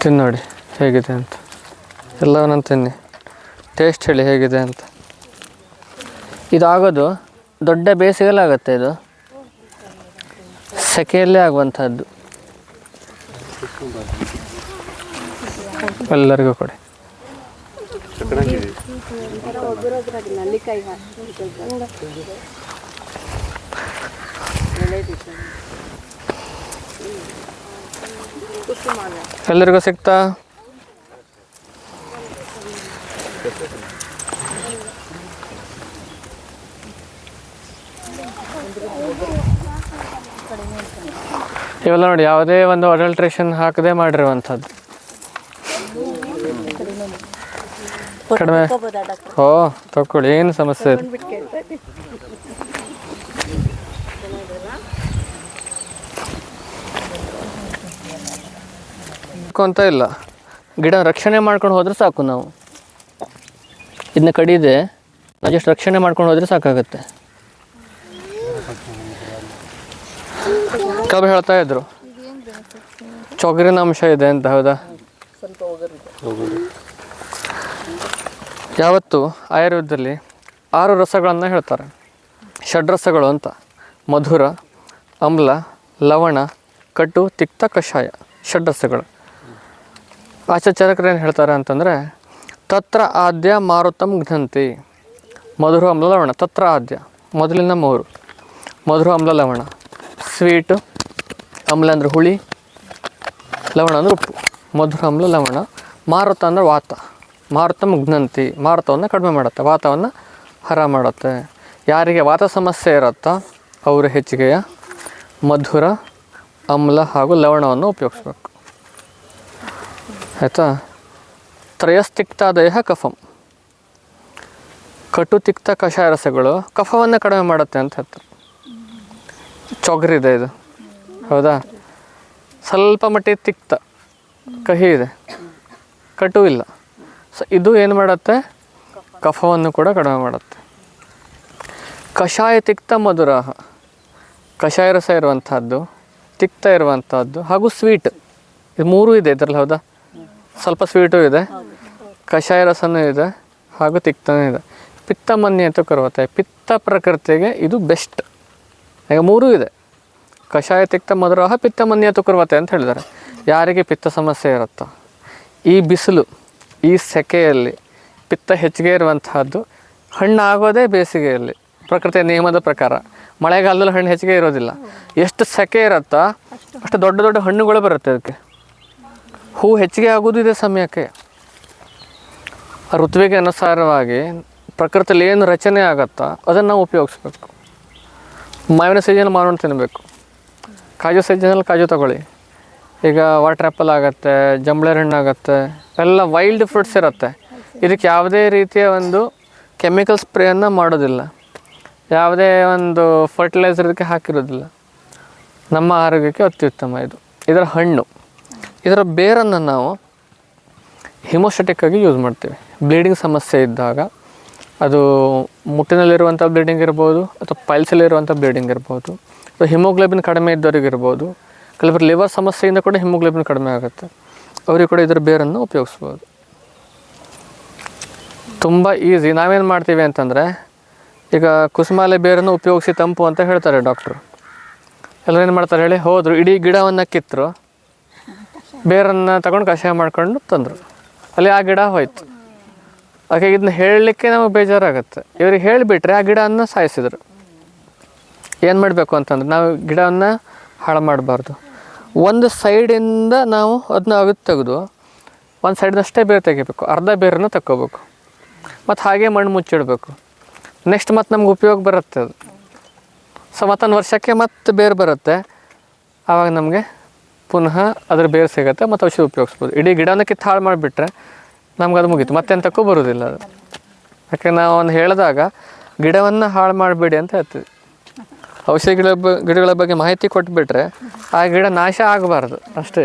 ತಿನ್ನು ನೋಡಿ ಹೇಗಿದೆ ಅಂತ, ಎಲ್ಲವನ್ನ ತಿನ್ನಿ, ಟೇಸ್ಟ್ ಹೇಳಿ ಹೇಗಿದೆ ಅಂತ. ಇದಾಗೋದು ದೊಡ್ಡ ಬೇಸಿಗೆಲ್ಲ ಆಗುತ್ತೆ, ಇದು ಸೆಕೆಯಲ್ಲೇ ಆಗುವಂಥದ್ದು. ಎಲ್ಲರಿಗೂ ಕೊಡಿ. ಎಲ್ಲರಿಗೂ ಸಿಗ್ತಾ? ಇವೆಲ್ಲ ನೋಡಿ ಯಾವುದೇ ಒಂದು ಅಡಲ್ಟ್ರೇಷನ್ ಹಾಕದೆ ಮಾಡಿರುವಂಥದ್ದು. ಕಡಿಮೆ ತಗೊಳ್ಳಿ, ಏನು ಸಮಸ್ಯೆ ಇಲ್ಲ. ಅಂತ ಇಲ್ಲ, ಗಿಡ ರಕ್ಷಣೆ ಮಾಡ್ಕೊಂಡು ಹೋದ್ರೆ ಸಾಕು. ನಾವು ಇದನ್ನ ಕಡಿದೆ ನಾವು ಜಸ್ಟ್ ರಕ್ಷಣೆ ಮಾಡ್ಕೊಂಡು ಹೋದ್ರೆ ಸಾಕಾಗುತ್ತೆ. ಕಬ್ಬು ಹೇಳ್ತಾ ಇದ್ರು ಚೊಗರಿನ ಅಂಶ ಇದೆ ಅಂತ, ಹೌದಾ? ಯಾವತ್ತು ಆಯುರ್ವೇದದಲ್ಲಿ 6 ರಸಗಳನ್ನು ಹೇಳ್ತಾರೆ, ಷಡ್ರಸಗಳು ಅಂತ. ಮಧುರ, ಅಮ್ಲ, ಲವಣ, ಕಟು, ತಿಕ್ತ, ಕಷಾಯ, ಷಡ್ರಸಗಳು. ಆಚಾರ್ಯರು ಏನು ಹೇಳ್ತಾರೆ ಅಂತಂದರೆ, ತತ್ರ ಆದ್ಯ ಮಾರುತಂ ಘ್ನಂತಿ. ಮಧುರ, ಅಮ್ಲ, ಲವಣ. ತತ್ರ ಆದ್ಯ ಮೊದಲಿನ 3, ಮಧುರ, ಅಮ್ಲ, ಲವಣ. ಸ್ವೀಟು, ಅಮ್ಲ ಅಂದರೆ ಹುಳಿ, ಲವಣ ಅಂದರೆ ಉಪ್ಪು. ಮಧುರ, ಅಮ್ಲ, ಲವಣ. ಮಾರುತ ಅಂದರೆ ವಾತ. ಮಾರುತಂ ಘ್ನಂತಿ, ಮಾರುತವನ್ನು ಕಡಿಮೆ ಮಾಡುತ್ತೆ, ವಾತವನ್ನು ಹರ ಮಾಡುತ್ತೆ. ಯಾರಿಗೆ ವಾತ ಸಮಸ್ಯೆ ಇರುತ್ತೋ ಅವರು ಹೆಚ್ಚಿಗೆಯ ಮಧುರ, ಅಮ್ಲ ಹಾಗೂ ಲವಣವನ್ನು ಉಪಯೋಗಿಸ್ಬೇಕು. ಆಯಿತಾ? ತ್ರಯಸ್ತಿಕ್ತಾದಯ ಕಫಂ. ಕಟು, ತಿಕ್ತ, ಕಷಾಯ ರಸಗಳು ಕಫವನ್ನು ಕಡಿಮೆ ಮಾಡುತ್ತೆ ಅಂತ ಹೇಳ್ತಾರೆ. ಚೊಗರಿದೆ ಇದು, ಹೌದಾ? ಸ್ವಲ್ಪ ಮಟ್ಟಿಗೆ ತಿಕ್ತ, ಕಹಿ ಇದೆ, ಕಟು ಇಲ್ಲ. ಸೊ ಇದು ಏನು ಮಾಡುತ್ತೆ? ಕಫವನ್ನು ಕೂಡ ಕಡಿಮೆ ಮಾಡುತ್ತೆ. ಕಷಾಯ, ತಿಕ್ತ, ಮಧುರ. ಕಷಾಯ ರಸ ಇರುವಂಥದ್ದು, ತಿಕ್ತ ಇರುವಂಥದ್ದು ಹಾಗೂ ಸ್ವೀಟ್, ಇದು 3 ಇದೆ ಇದರಲ್ಲಿ, ಹೌದಾ? ಸ್ವಲ್ಪ ಸ್ವೀಟು ಇದೆ, ಕಷಾಯ ರಸನೂ ಇದೆ ಹಾಗೂ ತಿಕ್ತನೂ ಇದೆ. ಪಿತ್ತ ಮನ್ಯ ಅಂತ ಕರುವತ್ತೆ, ಪಿತ್ತ ಪ್ರಕೃತಿಗೆ ಇದು ಬೆಸ್ಟ್. ಈಗ 3 ಇದೆ, ಕಷಾಯ, ತಿಕ್ತ, ಮಧುರ, ಪಿತ್ತ ಮನ್ಯ ತುಕುರ್ವತೆ ಅಂತ ಹೇಳಿದ್ದಾರೆ. ಯಾರಿಗೆ ಪಿತ್ತ ಸಮಸ್ಯೆ ಇರುತ್ತೋ, ಈ ಬಿಸಿಲು, ಈ ಸೆಕೆಯಲ್ಲಿ ಪಿತ್ತ ಹೆಚ್ಚಿಗೆ ಇರುವಂತಹದ್ದು. ಹಣ್ಣು ಆಗೋದೇ ಬೇಸಿಗೆಯಲ್ಲಿ ಪ್ರಕೃತಿಯ ನಿಯಮದ ಪ್ರಕಾರ. ಮಳೆಗಾಲದಲ್ಲಿ ಹಣ್ಣು ಹೆಚ್ಚಿಗೆ ಇರೋದಿಲ್ಲ. ಎಷ್ಟು ಸೆಕೆ ಇರುತ್ತೋ ಅಷ್ಟು ದೊಡ್ಡ ದೊಡ್ಡ ಹಣ್ಣುಗಳು ಬರುತ್ತೆ ಅದಕ್ಕೆ. ಹೂ ಹೆಚ್ಚಿಗೆ ಆಗೋದು ಇದೇ ಸಮಯಕ್ಕೆ. ಋತುವಿಗೆ ಅನುಸಾರವಾಗಿ ಪ್ರಕೃತಿಯಲ್ಲಿ ಏನು ರಚನೆ ಆಗುತ್ತೋ ಅದನ್ನು ನಾವು ಉಪಯೋಗಿಸ್ಬೇಕು. ಮಾವಿನ ಸೀಸನ್ ಮಾವಿನ ತಿನ್ನಬೇಕು, ಕಾಜು ಸೀಸನಲ್ಲಿ ಕಾಜು ತಗೊಳ್ಳಿ. ಈಗ ವಾಟರ್ ಆ್ಯಪಲ್ ಆಗುತ್ತೆ, ಜಂಬಳೇರ್ ಹಣ್ಣು ಆಗುತ್ತೆ, ಎಲ್ಲ ವೈಲ್ಡ್ ಫ್ರೂಟ್ಸ್ ಇರುತ್ತೆ. ಇದಕ್ಕೆ ಯಾವುದೇ ರೀತಿಯ ಒಂದು ಕೆಮಿಕಲ್ ಸ್ಪ್ರೇಯನ್ನು ಮಾಡೋದಿಲ್ಲ, ಯಾವುದೇ ಒಂದು ಫರ್ಟಿಲೈಸರ್ ಇದಕ್ಕೆ ಹಾಕಿರೋದಿಲ್ಲ. ನಮ್ಮ ಆರೋಗ್ಯಕ್ಕೆ ಅತ್ಯುತ್ತಮ ಇದು. ಇದರ ಹಣ್ಣು, ಇದರ ಬೇರನ್ನು ನಾವು ಹಿಮೋಸ್ಟೆಟಿಕ್ಕಾಗಿ ಯೂಸ್ ಮಾಡ್ತೀವಿ. ಬ್ಲೀಡಿಂಗ್ ಸಮಸ್ಯೆ ಇದ್ದಾಗ, ಅದು ಮುಟ್ಟಿನಲ್ಲಿರುವಂಥ ಬ್ಲೀಡಿಂಗ್ ಇರ್ಬೋದು, ಅಥವಾ ಪೈಲ್ಸಲ್ಲಿರುವಂಥ ಬ್ಲೀಡಿಂಗ್ ಇರ್ಬೋದು, ಅಥವಾ ಹಿಮೋಗ್ಲೋಬಿನ್ ಕಡಿಮೆ ಇದ್ದವ್ರಿಗೆ ಇರ್ಬೋದು. ಕೆಲವರು ಲಿವರ್ ಸಮಸ್ಯೆಯಿಂದ ಕೂಡ ಹಿಮೋಗ್ಲೋಬಿನ್ ಕಡಿಮೆ ಆಗುತ್ತೆ, ಅವ್ರಿಗೆ ಕೂಡ ಇದರ ಬೇರನ್ನು ಉಪಯೋಗಿಸ್ಬೋದು. ತುಂಬ ಈಸಿ. ನಾವೇನು ಮಾಡ್ತೀವಿ ಅಂತಂದರೆ, ಈಗ ಕುಸುಮಾಲೆ ಬೇರನ್ನು ಉಪಯೋಗಿಸಿ ತಂಪು ಅಂತ ಹೇಳ್ತಾರೆ ಡಾಕ್ಟ್ರು. ಎಲ್ಲರೂ ಏನು ಮಾಡ್ತಾರೆ ಹೇಳಿ, ಹೋದರು ಇಡೀ ಗಿಡವನ್ನು ಕಿತ್ತರು, ಬೇರನ್ನು ತಗೊಂಡು ಕಷಾಯ ಮಾಡ್ಕೊಂಡು ತಂದರು, ಅಲ್ಲಿ ಆ ಗಿಡ ಹೋಯ್ತು. ಹಾಗೆ ಇದನ್ನ ಹೇಳಲಿಕ್ಕೆ ನಮಗೆ ಬೇಜಾರಾಗುತ್ತೆ. ಇವ್ರಿಗೆ ಹೇಳಿಬಿಟ್ರೆ ಆ ಗಿಡವನ್ನು ಸಾಯಿಸಿದ್ರು. ಏನು ಮಾಡಬೇಕು ಅಂತಂದ್ರೆ, ನಾವು ಗಿಡವನ್ನು ಹಾಳು ಮಾಡಬಾರ್ದು. ಒಂದು ಸೈಡಿಂದ ನಾವು ಅದನ್ನ ಅಗದು ತೆಗೆದು ಒಂದು ಸೈಡ್ನಷ್ಟೇ ಬೇರೆ ತೆಗಿಬೇಕು, ಅರ್ಧ ಬೇರನ್ನು ತಕ್ಕೋಬೇಕು, ಮತ್ತು ಹಾಗೆ ಮಣ್ಣು ಮುಚ್ಚಿಡಬೇಕು. ನೆಕ್ಸ್ಟ್ ಮತ್ತು ನಮ್ಗೆ ಉಪಯೋಗ ಬರುತ್ತೆ ಅದು. ಸೊ ಮತ್ತೊಂದು ವರ್ಷಕ್ಕೆ ಮತ್ತೆ ಬೇರೆ ಬರುತ್ತೆ, ಆವಾಗ ನಮಗೆ ಪುನಃ ಅದ್ರ ಬೇರೆ ಸಿಗುತ್ತೆ, ಮತ್ತು ಔಷಧಿ ಉಪಯೋಗಿಸ್ಬೋದು. ಇಡೀ ಗಿಡನ ಕಿತ್ತು ಹಾಳು ಮಾಡಿಬಿಟ್ರೆ ನಮ್ಗೆ ಅದು ಮುಗೀತು, ಮತ್ತೆಂತಕ್ಕೂ ಬರೋದಿಲ್ಲ ಅದು. ಯಾಕೆ ನಾವು ಒಂದು ಹೇಳಿದಾಗ ಗಿಡವನ್ನು ಹಾಳು ಮಾಡಬೇಡಿ ಅಂತ ಹೇಳ್ತೀವಿ. ಔಷಧಿ ಗಿಡಗಳ ಬಗ್ಗೆ ಮಾಹಿತಿ ಕೊಟ್ಬಿಟ್ರೆ ಆ ಗಿಡ ನಾಶ ಆಗಬಾರ್ದು ಅಷ್ಟೇ.